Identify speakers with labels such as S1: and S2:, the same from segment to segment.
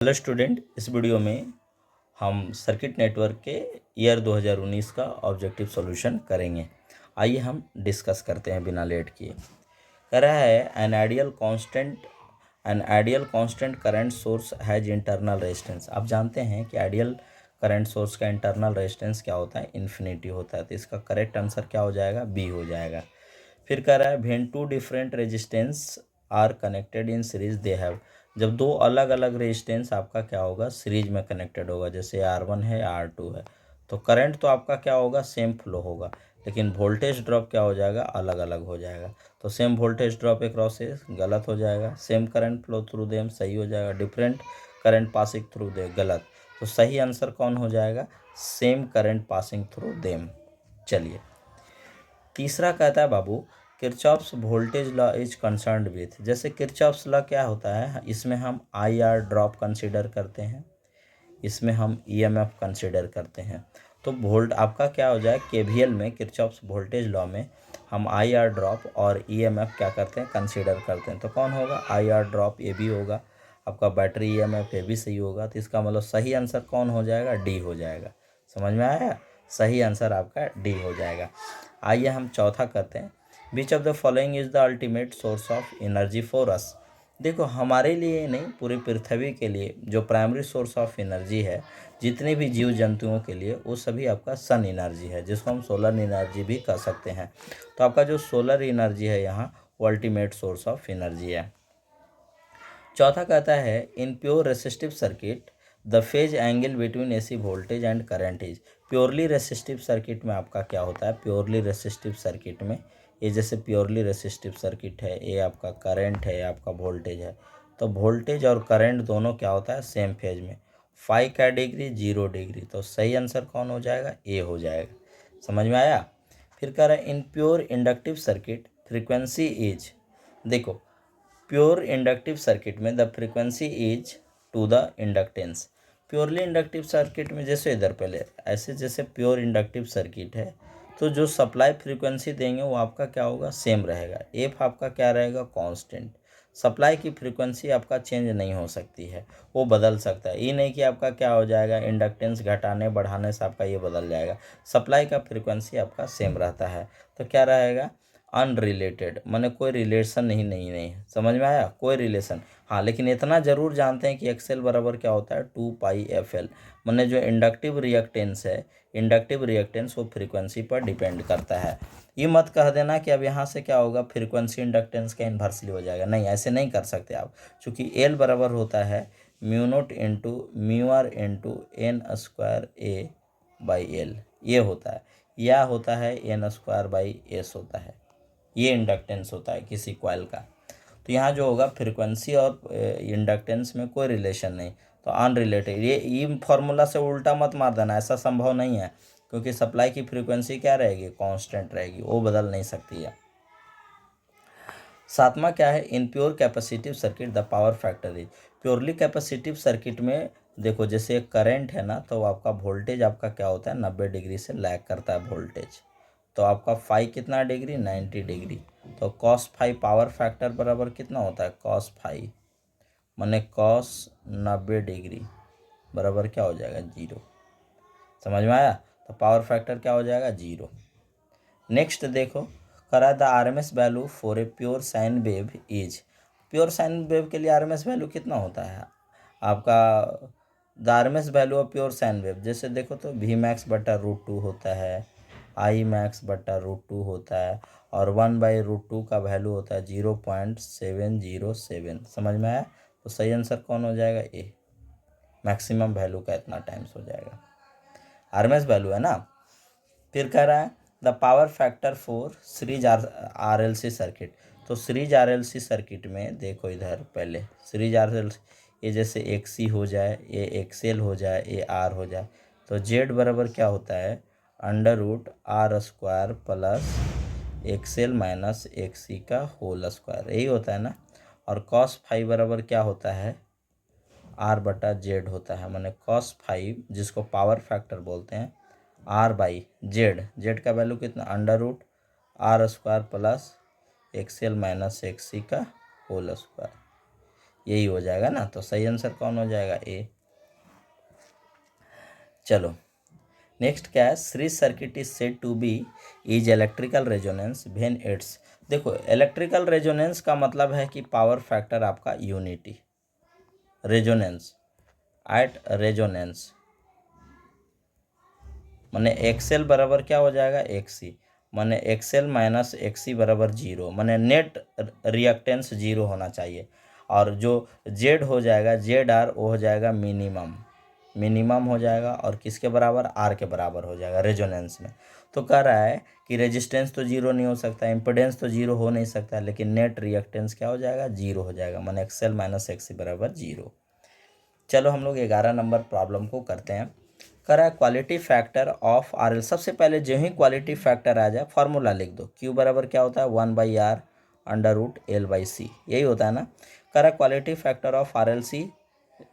S1: Hello student, इस video में हम सर्किट नेटवर्क के ईयर 2019 का ऑब्जेक्टिव सॉल्यूशन करेंगे। आइए हम डिस्कस करते हैं बिना लेट किए। कह रहा है an ideal constant current source has internal resistance. आप जानते हैं कि आइडियल करंट सोर्स का इंटरनल रेजिस्टेंस क्या होता है, इन्फिनिटी होता है। तो इसका करेक्ट आंसर क्या हो जाएगा, बी हो जाएगा। फिर कह रहा है when two different resistance are connected in series they have. जब दो अलग अलग रेजिस्टेंस आपका क्या होगा, सीरीज में कनेक्टेड होगा, जैसे R1 है R2 है, तो करंट तो आपका क्या होगा, सेम फ्लो होगा, लेकिन वोल्टेज ड्रॉप क्या हो जाएगा, अलग अलग हो जाएगा। तो सेम वोल्टेज ड्रॉप अक्रॉस से गलत हो जाएगा, same current flow through them सही हो जाएगा, different current passing through they गलत। तो सही आंसर कौन हो जाएगा, same current passing through them. चलिए तीसरा कहता है बाबू Kirchhoff's voltage law is concerned with. जैसे किरचॉफ्स लॉ क्या होता है, इसमें हम IR ड्रॉप कंसीडर करते हैं, इसमें हम EMF कंसीडर करते हैं। तो वोल्ट आपका क्या हो जाए, KVL में किरचॉफ्स वोल्टेज लॉ में हम IR ड्रॉप और EMF क्या करते हैं, कंसीडर करते हैं। तो कौन होगा, IR ड्रॉप ये भी होगा, आपका बैटरी EMF ये भी सही होगा। तो इसका मतलब सही आंसर कौन हो जाएगा, डी हो जाएगा। समझ में आया, सही आंसर आपका डी हो जाएगा। आइए हम चौथा करते हैं, which of the following is the ultimate source of energy for us. देखो हमारे लिए नहीं, पूरी पृथ्वी के लिए जो प्राइमरी सोर्स ऑफ एनर्जी है, जितने भी जीव जंतुओं के लिए, वो सभी आपका सन एनर्जी है, जिसको हम सोलर एनर्जी भी कह सकते हैं। तो आपका जो सोलर एनर्जी है यहाँ, वो अल्टीमेट सोर्स ऑफ एनर्जी है। चौथा कहता है in pure resistive circuit the phase angle between AC voltage and current is. Purely resistive circuit में आपका क्या होता है, प्योरली रेसिस्टिव सर्किट में ये जैसे प्योरली रेसिस्टिव सर्किट है, ये आपका करंट है, आपका वोल्टेज है, तो वोल्टेज और करंट दोनों क्या होता है, सेम फेज में। फाइव का डिग्री 0 डिग्री, तो सही आंसर कौन हो जाएगा, ए हो जाएगा। समझ में आया। फिर कह रहा है in pure inductive circuit frequency is. देखो प्योर इंडक्टिव सर्किट में the frequency is to the inductance. Purely inductive circuit में जैसे इधर पहले ऐसे, जैसे प्योर इंडक्टिव सर्किट है, तो जो सप्लाई फ्रीक्वेंसी देंगे वो आपका क्या होगा, सेम रहेगा। एफ आपका क्या रहेगा, कांस्टेंट। सप्लाई की फ्रीक्वेंसी आपका चेंज नहीं हो सकती है, वो बदल सकता है। ये नहीं कि आपका क्या हो जाएगा, इंडक्टेंस घटाने बढ़ाने से आपका ये बदल जाएगा। सप्लाई का फ्रीक्वेंसी आपका सेम रहता है। तो क्या रहेगा, अनरिलेटेड, माने कोई रिलेशन ही नहीं है। समझ में आया, कोई रिलेशन। हाँ, लेकिन इतना जरूर जानते हैं कि एक्सेल बराबर क्या होता है, 2πfl। माने जो इंडक्टिव रिएक्टेंस है, इंडक्टिव रिएक्टेंस वो फ्रीक्वेंसी पर डिपेंड करता है। ये मत कह देना कि अब यहाँ से क्या होगा, फ्रीक्वेंसी इंडक्टेंस का इन्वर्सली हो जाएगा। नहीं, ऐसे नहीं कर सकते आप, क्योंकि एल बराबर होता है μ0 into μr into n² A/L, ये होता है, या होता है n² S होता है। ये इंडक्टेंस होता है किसी कॉइल का। तो यहाँ जो होगा फ्रीक्वेंसी और इंडक्टेंस में कोई रिलेशन नहीं, तो अनरिलेटेड। ये फॉर्मूला से उल्टा मत मार देना, ऐसा संभव नहीं है, क्योंकि सप्लाई की फ्रीक्वेंसी क्या रहेगी, कांस्टेंट रहेगी, वो बदल नहीं सकती है। सातवां क्या है, in pure capacitive circuit the power factor is. Purely capacitive circuit में देखो जैसे एक करंट है ना, तो आपका वोल्टेज आपका क्या होता है, 90 डिग्री से लैग करता है वोल्टेज। तो आपका फाइव कितना डिग्री, 90 डिग्री। तो cos फाइव पावर फैक्टर बराबर कितना होता है, cos फाइव, माने cos 90 डिग्री बराबर क्या हो जाएगा, 0। समझ में आया। तो पावर फैक्टर क्या हो जाएगा, 0। नेक्स्ट देखो, करा the RMS value for a pure sine wave is. Pure sine wave के लिए RMS वैल्यू कितना होता है आपका, the RMS value of pure sine wave. जैसे देखो तो Vmax/√2 होता है, Imax/√2 होता है, और 1/√2 का वैल्यू होता है 0.707। समझ में आया। तो सही आंसर कौन हो जाएगा, ए। मैक्सिमम वैल्यू का इतना टाइम्स हो जाएगा, RMS वैल्यू है ना। फिर कह रहा है the power factor for series RLC circuit. तो सीरीज RLC सर्किट में देखो इधर पहले सीरीज RLC, ये जैसे XC हो जाए, ये XL हो जाए, ये R हो जाए, तो Z बराबर क्या होता है, √R² plus XL minus XC का होल स्क्वायर, यही होता है ना। और cos फाइव बराबर क्या होता है, R/Z होता है, माने cos फाइव जिसको पावर फैक्टर बोलते हैं, R/Z। Z का वैल्यू कितना, √R² plus XL minus XC का होल स्क्वायर। यही हो जाएगा ना, तो सही आंसर कौन हो जाएगा? ए। चलो नेक्स्ट क्या है, series circuit is said to be is electrical resonance when it's, देखो इलेक्ट्रिकल रेजोनेंस का मतलब है कि पावर फैक्टर आपका यूनिटी, रेजोनेंस एट रेजोनेंस माने एक्सएल बराबर क्या हो जाएगा? एक्सी, माने एक्सएल माइनस एक्सी बराबर जीरो, माने नेट रिएक्टेंस जीरो होना चाहिए। और जो जेड हो जाएगा, जेड आर, वो हो जाएगा मिनिमम, मिनिमम हो जाएगा। और किसके बराबर? आर के बराबर हो जाएगा रेजोनेंस में। तो कह रहा है कि रेजिस्टेंस तो जीरो नहीं हो सकता, इम्पिडेंस तो जीरो हो नहीं सकता, लेकिन नेट रिएक्टेंस क्या हो जाएगा? जीरो हो जाएगा, माने एक्सएल माइनस एक्सी बराबर जीरो। चलो हम लोग 11 नंबर प्रॉब्लम को करते हैं। कह रहा है quality factor of R L. सबसे पहले जो ही क्वालिटी फैक्टर आ जाए फॉर्मूला लिख दो। क्यू बराबर क्या होता है? 1/r under root L by C, यही होता है ना। कह रहा है quality factor of R L C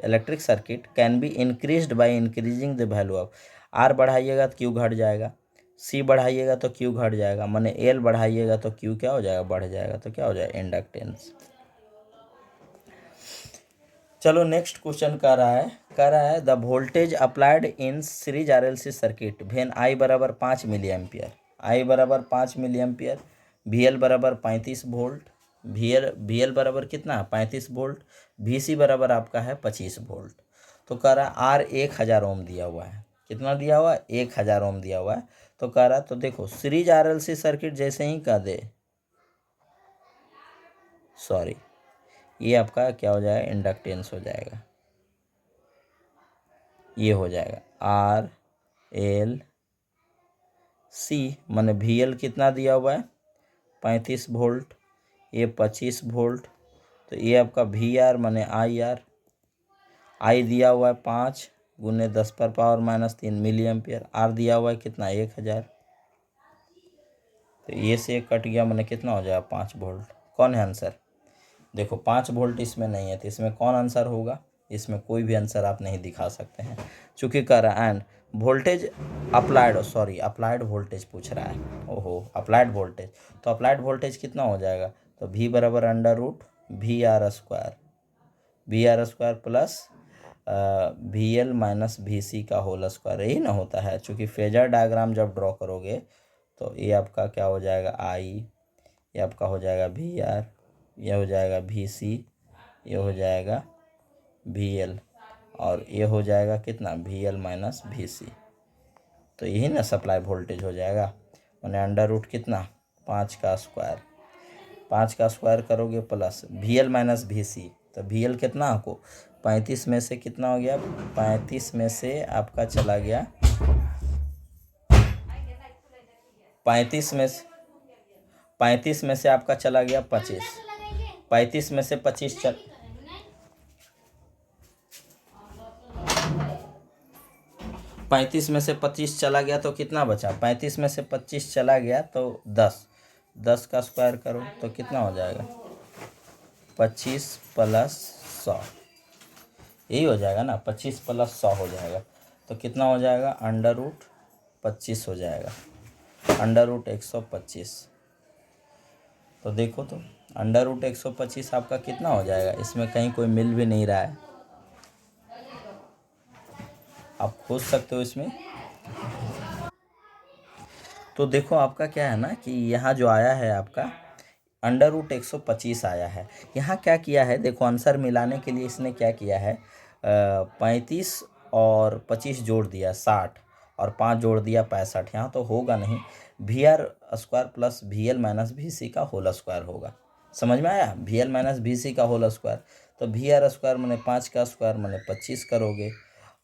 S1: electric circuit can be increased by increasing the value of, R बढ़ाइएगा तो क्यू घट जाएगा, सी बढ़ाइएगा तो क्यू घट जाएगा, माने एल बढ़ाइएगा तो क्यू क्या हो जाएगा? बढ़ जाएगा। तो क्या हो जाएगा? इंडक्टेंस। चलो नेक्स्ट क्वेश्चन कह रहा है the voltage applied in series RLC circuit when I बराबर 5 मिली एम्पियर, आई बराबर 5 मिली एम्पियर, वी एल बराबर 35 वोल्ट, वी एल बराबर कितना? 35 वोल्ट, वी सी बराबर आपका है 25 वोल्ट। तो कह रहा है आर 1000 ओम दिया हुआ है। कितना दिया हुआ है? 1000 ओम दिया हुआ है। तो कह रहा है, तो देखो सीरीज आरएलसी सर्किट जैसे ही कह दे, सॉरी, ये आपका क्या हो जाएगा? इंडक्टेंस हो जाएगा। ये हो जाएगा आर एल सी, माने वी एल कितना दिया हुआ है? 35 वोल्ट, ये 25 वोल्ट। तो ये आपका वी आर माने आई आर, आई दिया हुआ है 5 गुने 10⁻³ मिली एम्पियर, आर दिया हुआ है कितना? 1000। तो ये से कट गया, माने कितना हो जाएगा? 5 वोल्ट। कौन है आंसर? देखो 5 वोल्ट इसमें नहीं है, तो इसमें कौन आंसर होगा? इसमें कोई भी आंसर आप नहीं दिखा सकते हैं, चूँकि कह रहा है and voltage applied, sorry applied voltage पूछ रहा है। ओहो, अप्लाइड वोल्टेज, तो अप्लाइड वोल्टेज कितना हो जाएगा? तो V बराबर under root V R square plus V L minus V C का होल स्क्वायर, यही ना होता है। चूँकि फेजर डायग्राम जब ड्रॉ करोगे तो ये आपका क्या हो जाएगा? आई, ये आपका हो जाएगा वी आर, ये हो जाएगा वी सी, ये हो जाएगा वी एल, और ये हो जाएगा कितना? We L minus V C. तो यही ना सप्लाई वोल्टेज हो जाएगा, मैंने अंडर रूट कितना? 5 का स्क्वायर, 5 का स्क्वायर करोगे plus V L minus V C. तो वी एल कितना आपको? 35 में से कितना हो गया? 35 में से आपका चला गया, 35 में से 35 में से आपका चला गया 25, 35 में से 25 चल 35 में से 25 चला गया तो कितना बचा? 35 में से 25 चला गया तो 10, 10 का स्क्वायर करो तो कितना हो जाएगा? 25 प्लस 100, यही हो जाएगा ना, 25 प्लस 100 हो जाएगा। तो कितना हो जाएगा? अंडर रूट 25 हो जाएगा, अंडर रूट 125। तो देखो तो अंडर रूट 125 आपका कितना हो जाएगा? इसमें कहीं कोई मिल भी नहीं रहा है, आप खोज सकते हो इसमें। तो देखो आपका क्या है ना कि यहाँ जो आया है आपका अंडर रूट 125 आया है। यहाँ क्या किया है, देखो आंसर मिलाने के लिए इसने क्या किया है, 35 और 25 जोड़ दिया 60, और 5 जोड़ दिया 65। यहाँ तो होगा नहीं, V R square plus V L minus V C का होल स्क्वायर होगा। समझ में आया? V L minus V C का होल स्क्वायर, तो वी आर स्क्वायर मैंने 5 का स्क्वायर मैंने 25 करोगे,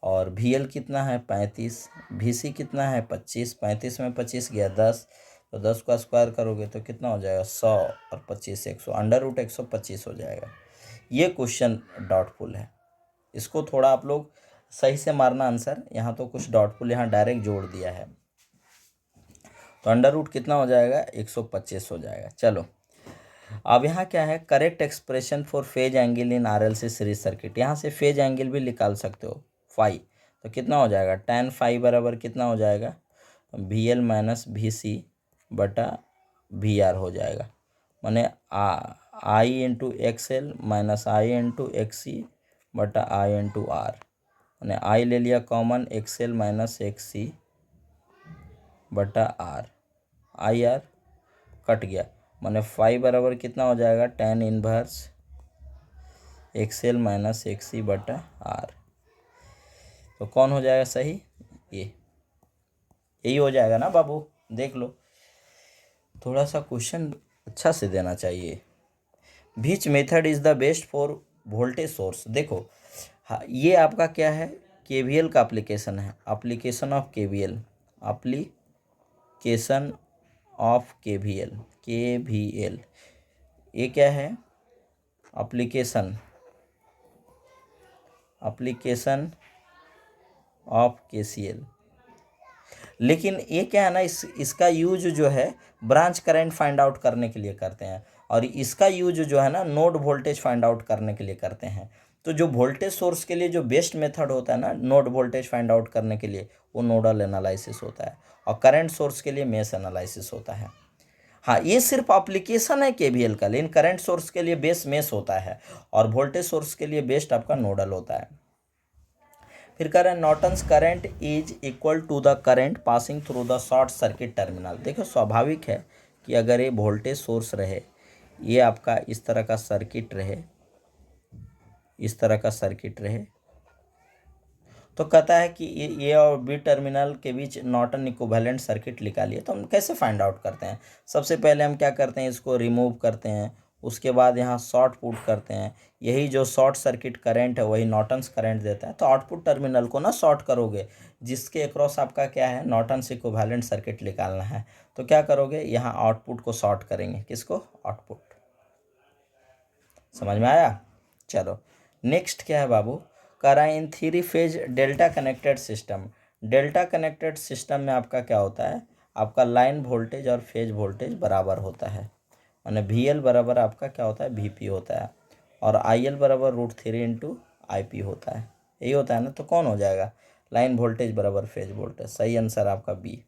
S1: और वी एल कितना है? 35, वी सी कितना है? 25, 35 में 25 गया 10, तो 10 का स्क्वायर करोगे तो कितना हो जाएगा? 100 और 25 100, अंडर रूट 125 हो जाएगा। ये क्वेश्चन डाउटफुल है, इसको थोड़ा आप लोग सही से मारना आंसर। यहाँ तो कुछ डाउटफुल, यहाँ डायरेक्ट जोड़ दिया है, तो अंडर रूट कितना हो जाएगा? 125 हो जाएगा। चलो अब यहाँ क्या है, correct expression for phase angle in RLC series circuit. यहाँ से फेज एंगल भी निकाल सकते हो, फाई, तो कितना हो जाएगा? tan फाई बराबर कितना हो जाएगा? V L minus V C बटा वी आर हो जाएगा, माने I into X L minus I into X C बटा आई इंटू आर, मैंने आई ले लिया common, X L minus X C बटा आर, आई आर कट गया, मैंने फाइव बराबर कितना हो जाएगा, tan inverse X L minus X C बटा आर। तो कौन हो जाएगा सही, ये यही हो जाएगा ना बाबू, देख लो, थोड़ा सा क्वेश्चन अच्छा से देना चाहिए। Which method is the best for voltage source, देखो हाँ ये आपका क्या है, केवीएल का एप्लीकेशन है, application of KVL, application of KVL, ये क्या है, एप्लीकेशन ऑफ केसीएल। लेकिन ये क्या है ना, इसका यूज जो है ब्रांच करंट फाइंड आउट करने के लिए करते हैं, और इसका यूज जो है ना नोड वोल्टेज फाइंड आउट करने के लिए करते हैं। तो जो वोल्टेज सोर्स के लिए जो बेस्ट मेथड होता है ना नोड वोल्टेज फाइंड आउट करने के लिए, वो नोडल एनालिसिस होता है, और करंट सोर्स के लिए मेश एनालिसिस होता है। हाँ ये सिर्फ एप्लीकेशन है केवीएल का, लेकिन करंट सोर्स के लिए बेस्ट मेश होता है, और वोल्टेज सोर्स के लिए बेस्ट आपका नोडल होता है। फिर कह रहे हैं Norton's current is equal to the current passing through the short circuit terminal. देखो स्वाभाविक है कि अगर ये वोल्टेज सोर्स रहे, ये आपका इस तरह का सर्किट रहे, इस तरह का सर्किट रहे, तो कहता है कि ये और बी टर्मिनल के बीच नॉर्टन इक्विवेलेंट सर्किट निकालिए। तो हम कैसे फाइंड आउट करते हैं, सबसे पहले हम क्या करते हैं, इसको रिमूव करते हैं, उसके बाद यहाँ शॉर्ट पुट करते हैं, यही जो शॉर्ट सर्किट करंट है वही नॉर्टन्स करंट देता है। तो आउटपुट टर्मिनल को ना शॉर्ट करोगे, जिसके अक्रॉस आपका क्या है नॉर्टन्स इक्विवेलेंट सर्किट निकालना है, तो क्या करोगे, यहाँ आउटपुट को शॉर्ट करेंगे, किसको, आउटपुट। समझ में आया। चलो नेक्स्ट क्या है बाबू, करा in three phase delta connected system. Delta connected system में आपका क्या होता है, आपका लाइन वोल्टेज और फेज वोल्टेज बराबर होता है, माने वी एल बराबर आपका क्या होता है, वी पी होता है, और आई एल बराबर √3 इंटू आई पी होता है, यही होता है ना। तो कौन हो जाएगा, लाइन वोल्टेज बराबर फेज वोल्टेज, सही आंसर आपका बी।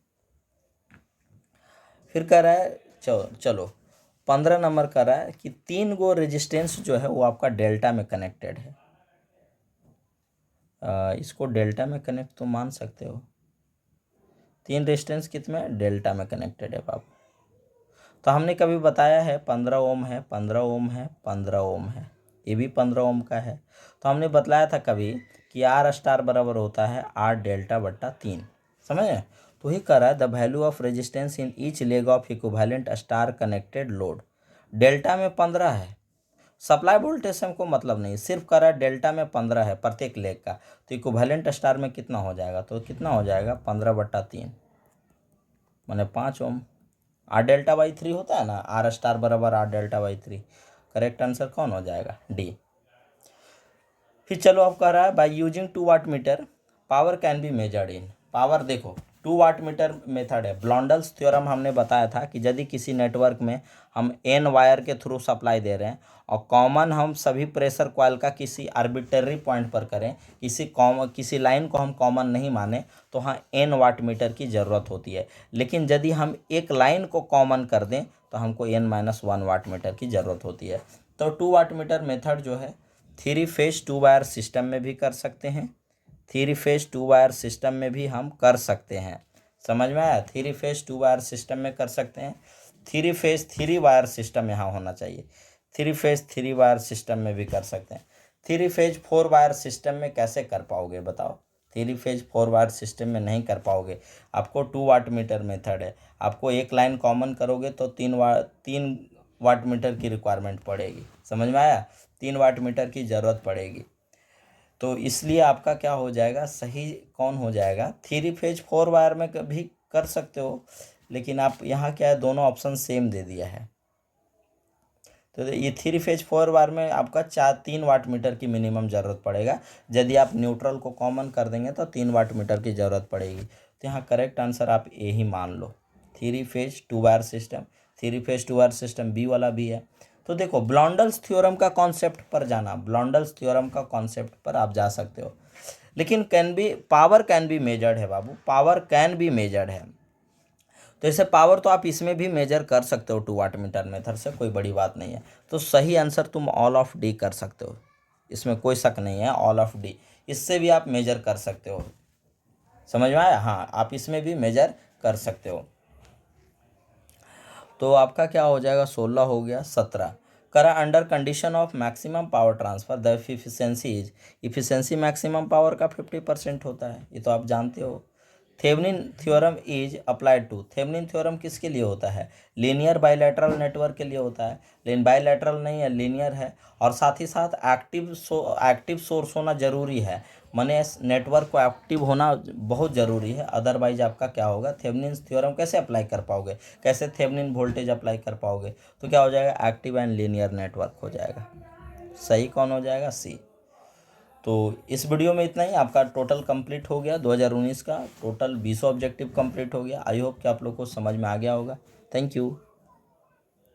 S1: फिर कह रहा है चलो 15 नंबर कर रहा है कि 3 गो रेजिस्टेंस जो है वो आपका डेल्टा में कनेक्टेड है। इसको डेल्टा में कनेक्ट तो मान सकते हो, 3 रेजिस्टेंस कितने डेल्टा में कनेक्टेड है बाबू। तो हमने कभी बताया है 15 ओम है, 15 ओम है, 15 ओम है, ये भी 15 ओम का है। तो हमने बतलाया था कभी कि आर स्टार बराबर होता है आर डेल्टा बट्टा 3, समझे। तो ही कह रहा है the value of resistance in each leg of equivalent star connected load. Delta में 15 है, सप्लाई वोल्टेज से हमको मतलब नहीं, सिर्फ कह रहा है डेल्टा में 15 है प्रत्येक लेग का, तो इक्विवेलेंट स्टार में कितना हो जाएगा, तो कितना हो जाएगा 15/3 माने 5 ओम। आर डेल्टा बाई 3 होता है ना, आर स्टार बराबर R delta by 3, correct answer कौन हो जाएगा, डी। फिर चलो अब कह रहा है by using 2 watt meter power can be measured in. Power देखो 2 वाट मीटर मेथड है, ब्लॉन्डल्स थ्योरम हमने बताया था कि यदि किसी नेटवर्क में हम एन वायर के थ्रू सप्लाई दे रहे हैं और कॉमन हम सभी प्रेशर कॉइल का किसी आर्बिट्ररी पॉइंट पर करें, किसी लाइन को हम कॉमन नहीं माने, तो हाँ एन वाट मीटर की ज़रूरत होती है। लेकिन यदि हम एक लाइन को कॉमन कर दें तो हमको n-1 वाट मीटर की ज़रूरत होती है। तो 2 वाट मीटर मेथड जो है 3 फेज 2 वायर सिस्टम में भी कर सकते हैं, 3 फेज 2 वायर सिस्टम में भी हम कर सकते हैं। समझ में आया, 3 फेज 2 वायर सिस्टम में कर सकते हैं, 3 फेज 3 वायर सिस्टम यहाँ होना चाहिए, 3 फेज 3 वायर सिस्टम में भी कर सकते हैं। 3 फेज 4 वायर सिस्टम में कैसे कर पाओगे बताओ, 3 फेज 4 वायर सिस्टम में नहीं कर पाओगे। आपको 2 वाट मीटर मेथड है, आपको एक लाइन कॉमन करोगे तो 3 वाट मीटर की रिक्वायरमेंट पड़ेगी। समझ में आया, 3 वाट मीटर की ज़रूरत पड़ेगी। तो इसलिए आपका क्या हो जाएगा, सही कौन हो जाएगा, 3 फेज 4 वायर में भी कर सकते हो, लेकिन आप यहाँ क्या है दोनों ऑप्शन सेम दे दिया है। तो ये 3 फेज 4 वायर में आपका 3 वाट मीटर की मिनिमम ज़रूरत पड़ेगा। यदि आप न्यूट्रल को कॉमन कर देंगे तो 3 वाट मीटर की ज़रूरत पड़ेगी। तो यहाँ करेक्ट आंसर आप यही मान लो, 3 phase 2 wire system, 3 phase 2 wire system B वाला भी है। तो देखो ब्लॉन्डल्स थ्योरम का कॉन्सेप्ट पर जाना, ब्लॉन्डल्स थ्योरम का कॉन्सेप्ट पर आप जा सकते हो, लेकिन पावर कैन बी मेजर्ड है बाबू, पावर कैन बी मेजर्ड है। तो इसे पावर तो आप इसमें भी मेजर कर सकते हो 2 वाट मीटर मेथड से, कोई बड़ी बात नहीं है। तो सही आंसर तुम ऑल ऑफ डी कर सकते हो, इसमें कोई शक नहीं है, ऑल ऑफ डी। इससे भी आप मेजर कर सकते हो, समझ में आया? हाँ, आप इसमें भी मेजर कर सकते हो। तो आपका क्या हो जाएगा, 16 हो गया। 17, करा under condition of maximum power transfer the efficiency is, efficiency maximum power का 50% होता है, ये तो आप जानते हो। Thevenin theorem is applied to, Thevenin theorem किसके लिए होता है, लीनियर बाइलेटरल नेटवर्क के लिए होता है, लेकिन बाइलेटरल नहीं है, लीनियर है। और साथ ही साथ एक्टिव सोर्स होना जरूरी है, माने नेटवर्क को एक्टिव होना बहुत ज़रूरी है, अदरवाइज आपका क्या होगा, थेवेनिन थ्योरम कैसे अप्लाई कर पाओगे, कैसे थेवेनिन वोल्टेज अप्लाई कर पाओगे, तो क्या हो जाएगा, एक्टिव एंड लीनियर नेटवर्क हो जाएगा। सही कौन हो जाएगा, सी। तो इस वीडियो में इतना ही, आपका टोटल कंप्लीट हो गया 2019 का टोटल 20 ऑब्जेक्टिव कंप्लीट हो गया। आई होप कि आप लोग को समझ में आ गया होगा। Thank you.